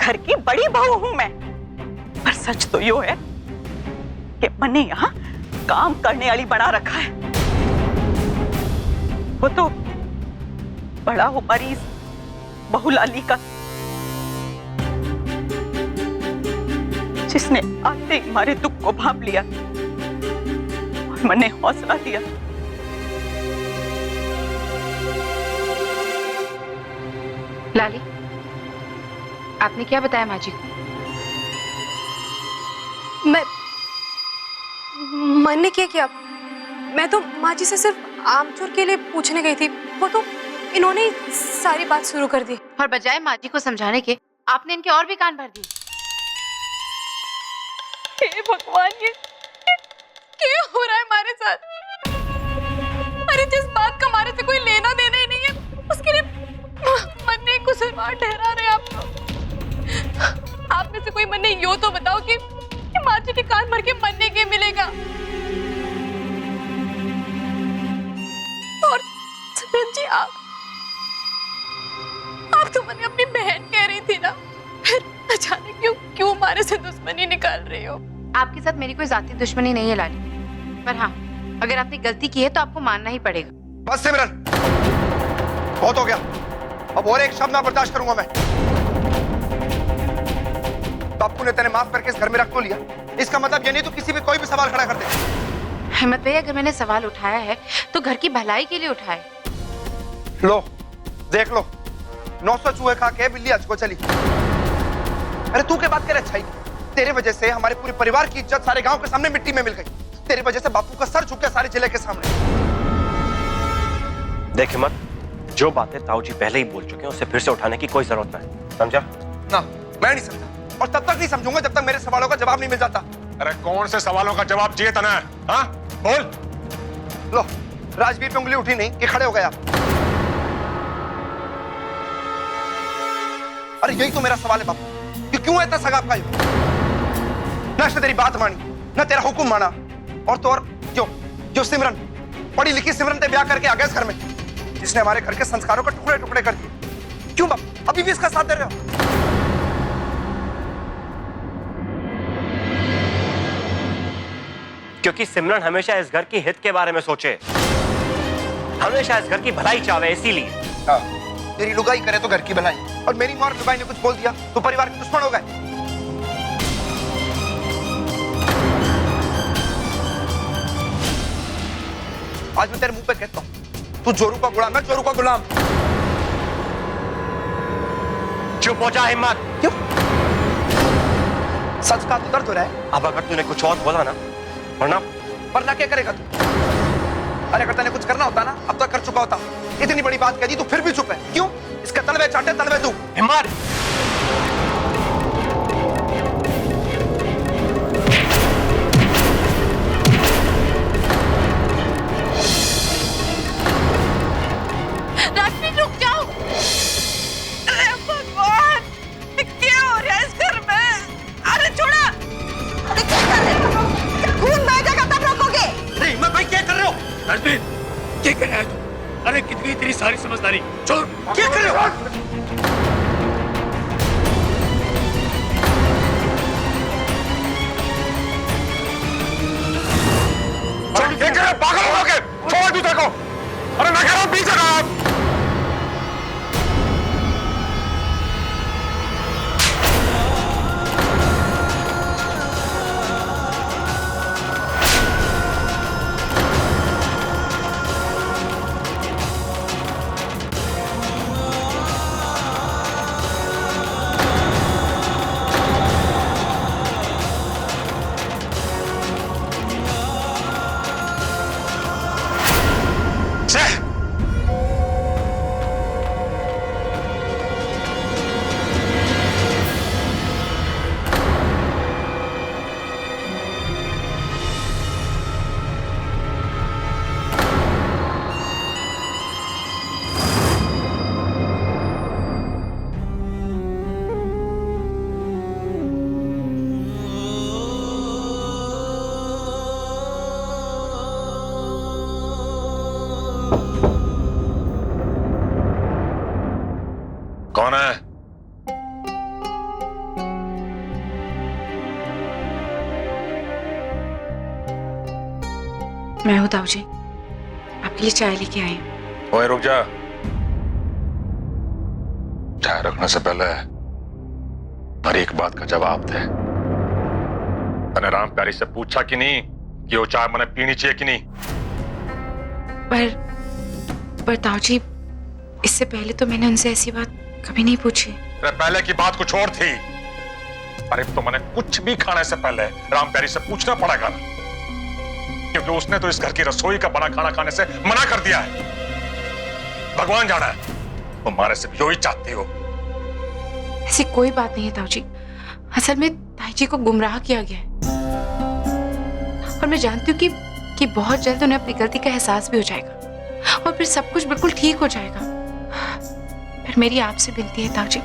घर की बड़ी बहू हूं मैं, पर सच तो यो है कि मैंने यहाँ काम करने वाली बना रखा है। वो तो बड़ा हो मरीज बहुलाली का, जिसने आते ही हमारे दुख को भांप लिया और मैंने हौसला दिया। लाली, आपने क्या बताया माँ जी को? मैंने क्या किया? मैं तो माँ जी से सिर्फ आमचूर के लिए पूछने गई थी, वो तो इन्होंने ही सारी बात शुरू कर दी। और बजाय माँ जी को समझाने के आपने इनके और भी कान भर दिए। हे भगवान, ये क्या हो रहा है हमारे साथ? अरे जिस बात का हमारे से कोई लेना देना ही नहीं है, उसके लिए मन्ने कुसलवार ठहरा रहे आप तो। आप में से कोई मन्ने यो तो बताओ कि माँ जी के कान भर के मन्ने के मिलेगा। और सिमरन जी, आप तो मैंने अपनी बहन कह रही थी ना, फिर अचानक क्यों हमारे से दुश्मनी निकाल रहे हो? आपके साथ मेरी कोई जाती दुश्मनी नहीं है लाली, पर हाँ, अगर आपने गलती की है तो आपको मानना ही पड़ेगा। बस सिमरन, बहुत हो गया। अब और एक शब्द ना बर्दाश्त करूंगा मैं। बापू ने तेरे माफ करके इस घर में रख तो लिया, इसका मतलब ये नहीं तो किसी भी कोई भी सवाल खड़ा कर दे। हिम्मत भैया, अगर मैंने सवाल उठाया है तो घर की भलाई के लिए उठाया। लो देख लो, 900 चूहे खा के बिल्ली आज को चली। अरे तू क्या बात करे? अच्छाई, तेरे वजह से हमारे पूरे परिवार की इज्जत सारे गांव के सामने मिट्टी में मिल गई। तेरे वजह से बापू का सर झुक गया सारे जिले के सामने। देख हिम्मत, जो बातें ताऊ जी पहले ही बोल चुके हैं उसे फिर से उठाने की कोई जरूरत नहीं, समझा? ना, मैं नहीं समझा, और तब तक नहीं समझूंगा जब तक मेरे सवालों का जवाब नहीं मिल जाता। अरे कौन से सवालों का जवाब चाहिए तना? हाँ बोल। लो, राजवीर पे उंगली उठी नहीं कि खड़े हो गए आप। अरे यही तो मेरा सवाल है बापू, कि क्यों इतना सगा आपका? ना इसने तेरी बात मानी, ना तेरा हुक्म माना, और तो और जो सिमरन, पढ़ी लिखी सिमरन ते ब्याह करके आ गए इस घर में, जिसने हमारे घर के संस्कारों को टुकड़े टुकड़े कर दिए। क्यों बाप अभी भी इसका साथ दे रहे हो? क्योंकि सिमरन हमेशा इस घर की हित के बारे में सोचे, हमेशा इस घर की भलाई चाहे, इसीलिए। हाँ, तेरी लुगाई करे तो घर की भलाई, और मेरी मां और लुगाई ने कुछ बोल दिया तो परिवार के दुश्मन हो गए। आज मैं तेरे मुंह पे कहता हूं, तू जोरू का गुलाम है, जोरू का गुलाम। चुप हो जा हिम्मत। क्यों? सच का तो दर्द हो रहा है। अब अगर तूने कुछ और बोला ना, वरना क्या करेगा तू? अरे अगर तूने कुछ करना होता ना, अब तो कर चुका होता। इतनी बड़ी बात कह दी तू फिर भी चुप है, क्यों? इसका तलवे चाटे तलवे तू। हिम्मत, राजवीर रुक जाओ। अरे भगवान, क्या हो रहा है इस घर में? अरे छोड़ा। अरे क्या कर रहे हो? क्या खून बहेगा तब रोकोगे? अरे हिम्मत भाई, क्या कर रहे हो? राजवीर, क्या कर रहा है तू? अरे कितनी तेरी सारी समझदारी, छोड़। क्या कर रहे हो? मैं हूँ ताऊ जी, आपके लिए चाय लेके आई हूँ। ओए रुक जा। चाय रखने से पहले हर एक बात का जवाब दे। तने राम प्यारी से पूछा कि नहीं कि वो चाय मैंने पीनी चाहिए कि नहीं? पर ताऊ जी, इससे पहले तो मैंने उनसे ऐसी बात कभी नहीं पूछी। तेरे पहले की बात कुछ और थी। अरे तो मैंने कुछ भी खाने से पहले राम प्यारी से पूछना पड़ेगा ना, क्योंकि उसने तो इस घर की रसोई का बना खाना खाने से मना कर दिया है। भगवान जाना है तुम्हारे से भी यही चाहती हो। ऐसी कोई बात नहीं है ताऊ जी, असल में ताई जी को गुमराह किया गया है और मैं जानती हूँ कि बहुत जल्द उन्हें अपनी गलती का एहसास भी हो जाएगा और फिर सब कुछ बिल्कुल ठीक हो जाएगा। पर मेरी आपसे विनती है ताऊ जी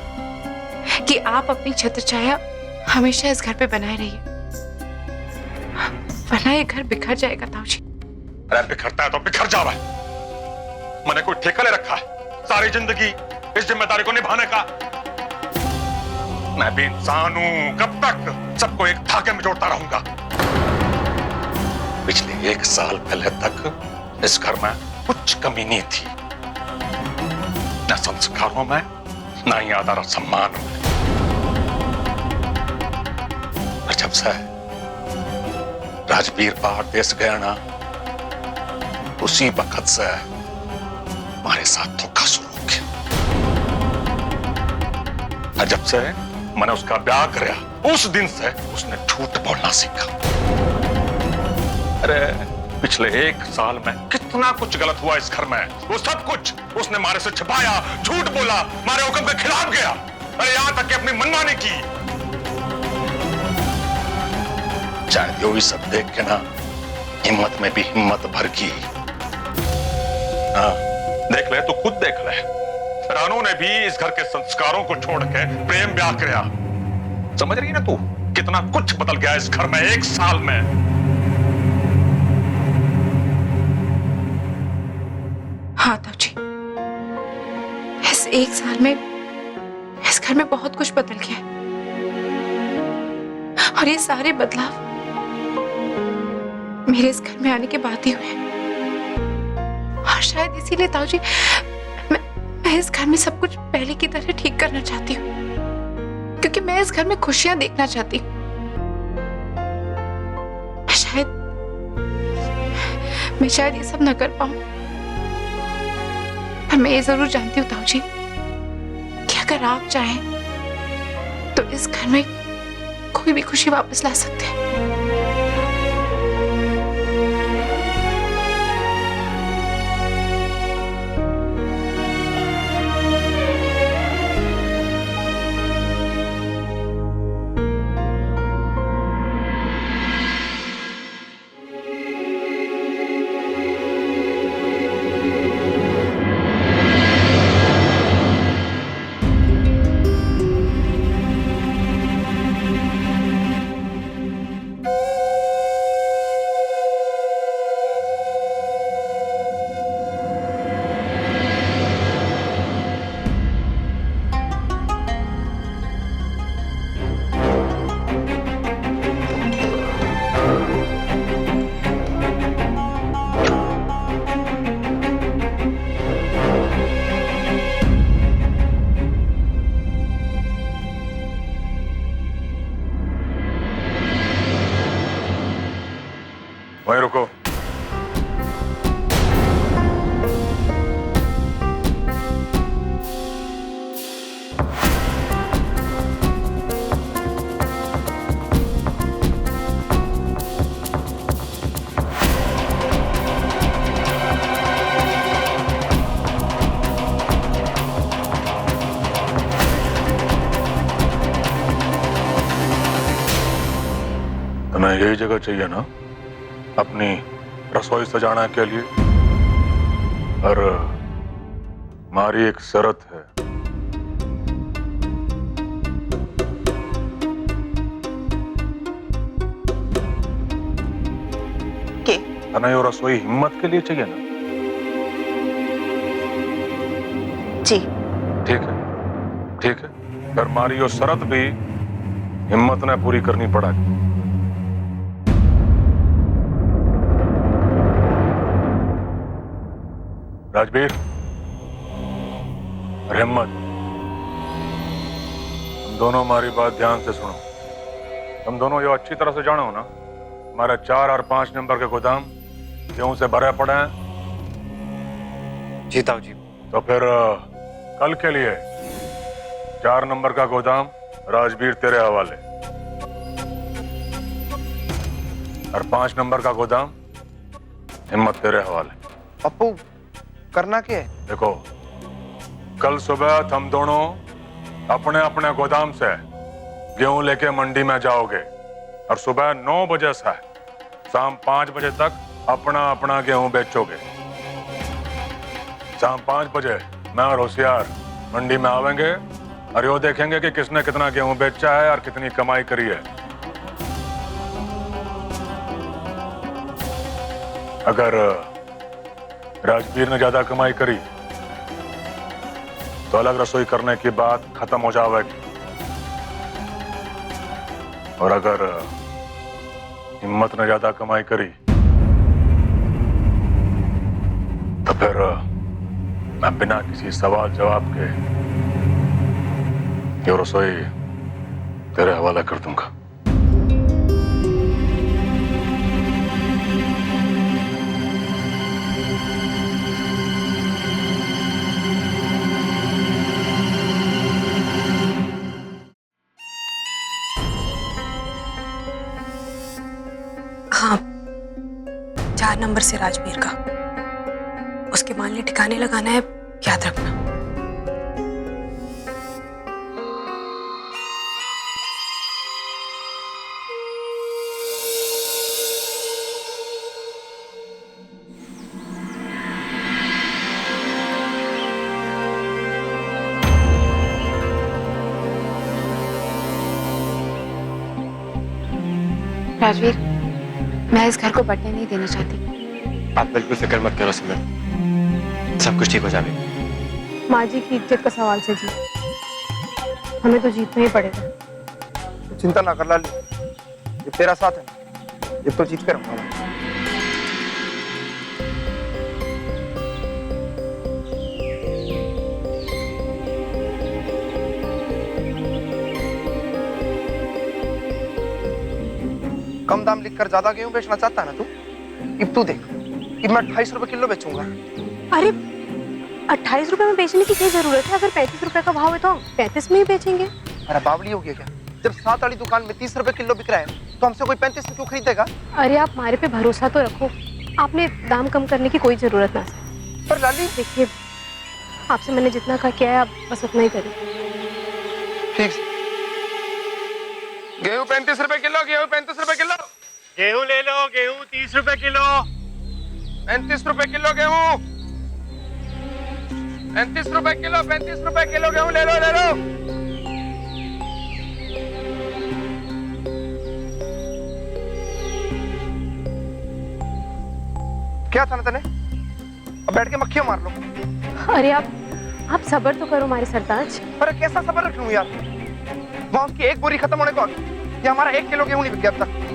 कि आप अपनी छत्र छाया हमेशा इस घर पे बनाए रहिए, वरना ये घर बिखर जाएगा ताऊ जी। अरे बिखरता है तो बिखर जावा। मैंने कोई ठेका ले रखा है सारी जिंदगी इस जिम्मेदारी को निभाने का? मैं भी इंसान हूं, कब तक सबको एक धागे में जोड़ता रहूंगा? पिछले 1 साल पहले तक इस घर में कुछ कमी नहीं थी, न संस्कारों में न ही आदर और सम्मान में। और जब से राजवीर बाहर देश गया ना, उसी वक्त से हमारे साथ धोखा शुरू हो गया। और जब से मैंने उसका ब्याह किया, उस दिन से उसने झूठ बोलना सीखा। अरे पिछले 1 साल में कितना कुछ गलत हुआ इस घर में, वो सब कुछ उसने मारे से छिपाया, झूठ बोला, मारे हुक्म के खिलाफ गया। अरे यहां तक कि अपनी मनमानी की। शायद यो ही सब देख के ना हिम्मत में भी हिम्मत भर गई। हाँ, देख ले, तू खुद देख ले। रानू ने भी इस घर के संस्कारों को छोड़ के प्रेम ब्याह किया। समझ रही ना तू कितना कुछ बदल गया इस घर में 1 साल में। हाँ ताऊ जी, इस 1 साल में इस घर में बहुत कुछ बदल गया है और ये सारे बदलाव मेरे इस घर में आने के बाद ही हुए। और शायद इसीलिए ताऊ जी मैं इस घर में सब कुछ पहले की तरह ठीक करना चाहती हूँ, क्योंकि मैं इस घर में खुशियां देखना चाहती हूँ। मैं शायद ये सब न कर पाऊं, पर मैं ये जरूर जानती हूँ ताऊ जी कि अगर आप चाहें तो इस घर में कोई भी खुशी वापस ला सकते हैं। वहीं रुको। तुम्हें यही जगह चाहिए ना अपनी रसोई सजाने के लिए? और हमारी एक शर्त है। तने यो रसोई हिम्मत के लिए चाहिए ना? जी ठीक है, ठीक है। पर हमारी यो शर्त भी हिम्मत ने पूरी करनी पड़ेगी। राजवीर और हिम्मत, तुम दोनों हमारी बात ध्यान से सुनो। तुम दोनों ये अच्छी तरह से जानो ना, हमारे 4 और 5 नंबर के गोदाम गेहूं से भरे पड़े हैं। जी ताऊ जी। तो फिर कल के लिए 4 नंबर का गोदाम राजवीर तेरे हवाले और 5 नंबर का गोदाम हिम्मत तेरे हवाले। पप्पू करना क्या है? देखो, कल सुबह तुम दोनों अपने अपने गोदाम से गेहूं लेके मंडी में जाओगे और सुबह 9 बजे से शाम 5 बजे तक अपना अपना गेहूं बेचोगे। शाम 5 बजे मैं और होशियार मंडी में आवेंगे और यो देखेंगे कि किसने कितना गेहूं बेचा है और कितनी कमाई करी है। अगर राजवीर ने ज्यादा कमाई करी तो अलग रसोई करने की बात खत्म हो जाएगी, और अगर हिम्मत ने ज्यादा कमाई करी तो फिर मैं बिना किसी सवाल जवाब के ये रसोई तेरे हवाले कर दूंगा। हाँ, 4 नंबर से राजवीर का, उसके माल ठिकाने लगाना है, याद रखना। राजवीर, मैं इस घर को बटने नहीं देना चाहती। आप बिल्कुल फिक्र मत करो सिमरन, सब कुछ ठीक हो जाएगा। माँ जी की इज्जत का सवाल से जी, हमें तो जीतना ही पड़ेगा। तो चिंता ना कर लाली, ये तेरा साथ है, ये तो जीत कर रहूंगा। कम दाम लिखकर ज्यादा गेहूं बेचना चाहता है ना तू? अब तू देख, अब मैं 28 रुपए किलो बेचूंगा। अरे 28 रुपए में बेचने की क्या जरूरत है? अगर 35 रुपए का भाव है तो हम 35 में ही बेचेंगे। अरे बावली हो गया क्या? जब 7 वाली दुकान में 30 रुपए किलो बिक रहा है तो हमसे कोई 35 में क्यों खरीदेगा? अरे आप हमारे पे भरोसा तो रखो, आपने दाम कम करने की कोई जरूरत ना। पर लाली देखिए, आपसे मैंने जितना कहा किया है, आप बस उतना ही करिए। ठीक है, गेहूं 35 रुपए किलो, गेहूं 35 रुपए किलो, गेहूं ले लो, गेहूं 30 रुपए किलो। 35 रुपए किलो गेहूं, 35 रुपए किलो, 35 रुपए किलो गेहूं ले लो, ले लो। क्या था ना तने? अब बैठ के मक्खियां मार लो। अरे आप सब्र तो करो हमारे सरताज। अरे कैसा सब्र रख लूं यार? वहां उसकी एक बोरी खत्म होने को आ गई, ये हमारा 1 किलो गेहूं नहीं बिक गया अब तक।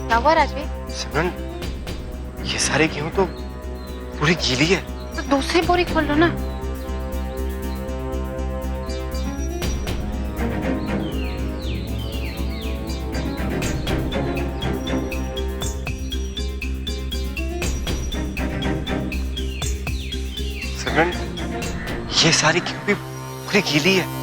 क्या हुआ राजवीर? सिमरन, ये सारे गेहूं तो पूरी गीली है। तो दूसरी बोरी खोल लो ना। सिमरन, ये सारी गेहूं भी पूरी गीली है।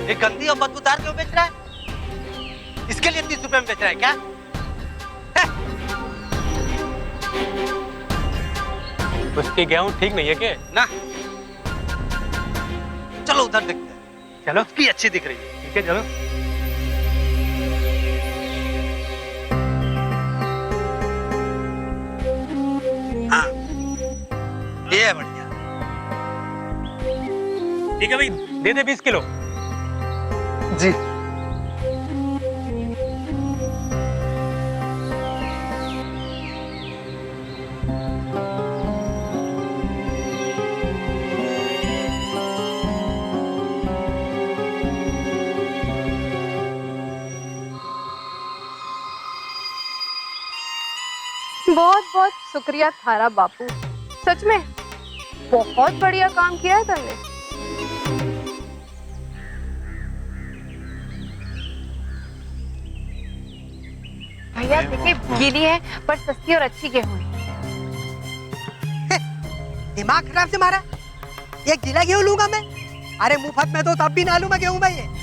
ये गंदी और बदबूदार क्यों बेच रहा है? इसके लिए 30 रुपए में बेच रहा है क्या? उसकी गेहूं ठीक नहीं है क्या? ना, चलो उधर देखते हैं। चलो, उसकी अच्छी दिख रही है। ठीक है, चलो। ये है बढ़िया। ठीक है भाई, दे दे 20 किलो। जी। बहुत बहुत शुक्रिया थारा बापू, सच में बहुत बढ़िया काम किया है तुमने। भैया देखिए, गीली है पर सस्ती और अच्छी गेहूं है। दिमाग खराब से मारा, ये गीला गेहूं लूंगा मैं? अरे मुफ्त में तो तब भी ना लूंगा गेहूं भाई ये।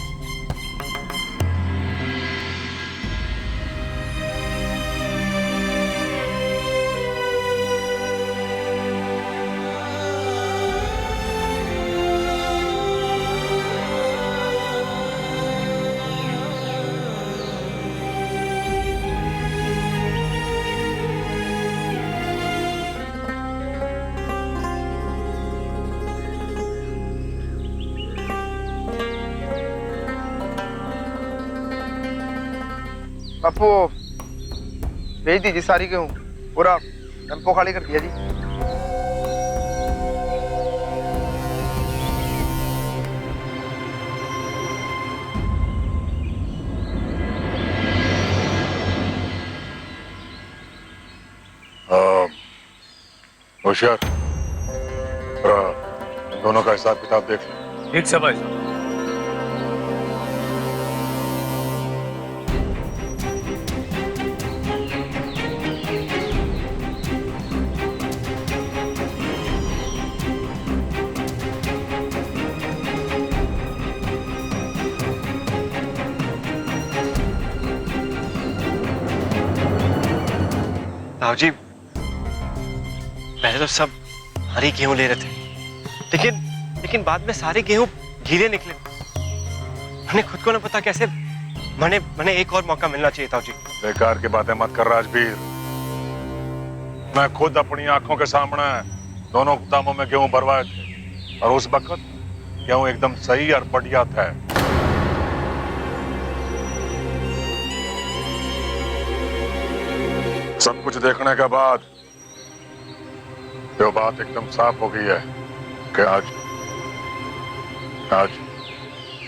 बापू भेज दीजिए सारी गेहूं, पूरा टेम्पो खाली कर दिया जी। होशियार, दोनों का हिसाब किताब देख लो। ठीक से भाई साहब। साहब जी, पहले तो सब हरी गेहूं ले रहे थे, लेकिन बाद में सारे गेहूं गीले निकले। मैंने खुद को ना पता कैसे, मैंने एक और मौका मिलना चाहिए था जी। बेकार की बातें मत कर राजवीर, मैं खुद अपनी आंखों के सामने दोनों गोदामों में गेहूं भरवाए थे और उस वक्त गेहूं एकदम सही और बढ़िया था। सब कुछ देखने के बाद जो बात एकदम साफ हो गई है कि आज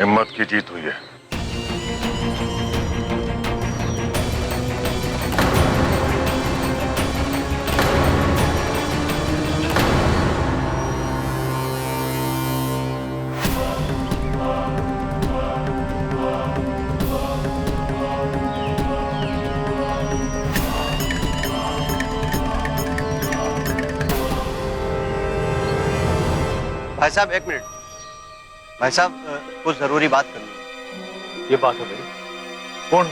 हिम्मत की जीत हुई है। भाई साहब एक मिनट, भाई साहब कुछ जरूरी बात करनी है। ये बात हो गई। कौन?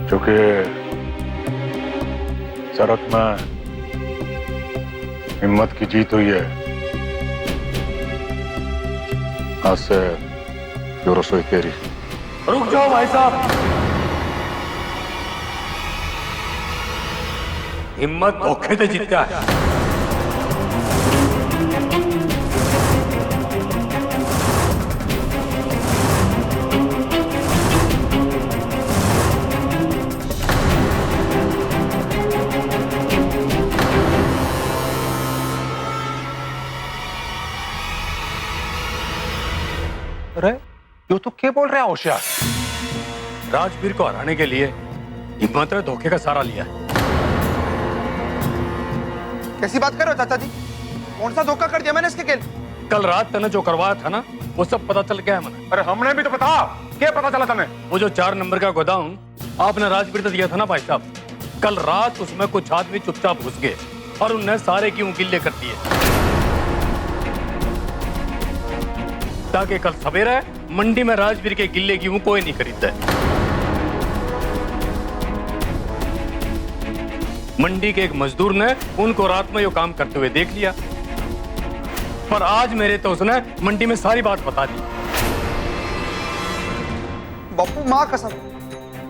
चूंकि शरत में हिम्मत की जीत हुई है, आज से जो रसोई तेरी। रुक जाओ भाई साहब, हिम्मत धोखे से जीतता है। अरे यो तो क्या बोल रहा है होशियार? राजवीर को हराने के लिए हिम्मत ने धोखे का सहारा लिया। कैसी बात कर रहे हो चाचा जी? कौन सा धोखा कर दिया मैंने इसके खेल? कल रात तने जो करवाया था ना, वो सब पता चल गया है मैंने। अरे हमने भी तो बता, क्या पता चला तुम्हें? वो जो 4 नंबर का गोदाम आपने राजवीर को दिया था ना भाई साहब, कल रात उसमें कुछ आदमी चुपचाप घुस गए और उनने सारे गेहूं गिल्ले कर दिए, ताकि कल सवेरे मंडी में राजवीर के गिल्ले गेहूं कोई नहीं खरीदता है। मंडी के एक मजदूर ने उनको रात में ये काम करते हुए देख लिया, पर आज मेरे तो उसने मंडी में सारी बात बता दी। बापू माँ कसम,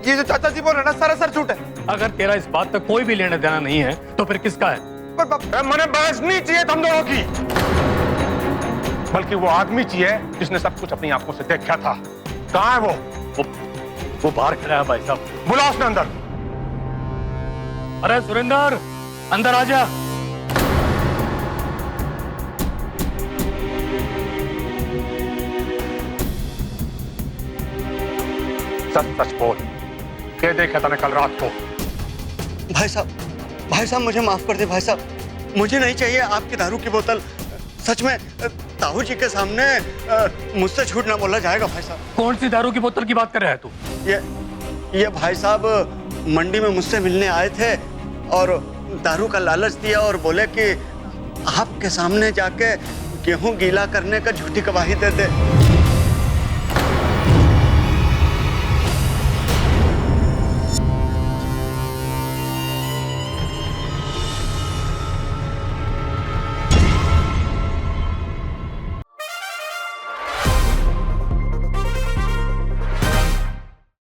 ये जो चाचा जी बोल रहे हैं ना सरासर झूठ है। अगर तेरा इस बात तक कोई भी लेना देना नहीं है तो फिर किसका है? पर बापू मैंने बहस नहीं चाहिए तुम दोनों की, बल्कि वो आदमी चाहिए जिसने सब कुछ अपनी आंखों से देखा था। कहाँ है वो बाहर खड़ा है भाई साहब। बुला उसने अंदर। अरे सुरेंद्र, अंदर आ जा। सच सच बोल, क्या देखा तूने कल रात को? भाई साहब मुझे माफ कर दे भाई साहब, मुझे नहीं चाहिए आपकी दारू की बोतल। सच में ताऊ जी के सामने मुझसे झूठ ना बोला जाएगा भाई साहब। कौन सी दारू की बोतल की बात कर रहा है तू? ये भाई साहब मंडी में मुझसे मिलने आए थे और दारू का लालच दिया और बोले कि आपके सामने जाके गेहूं गीला करने का झूठी गवाही दे दे।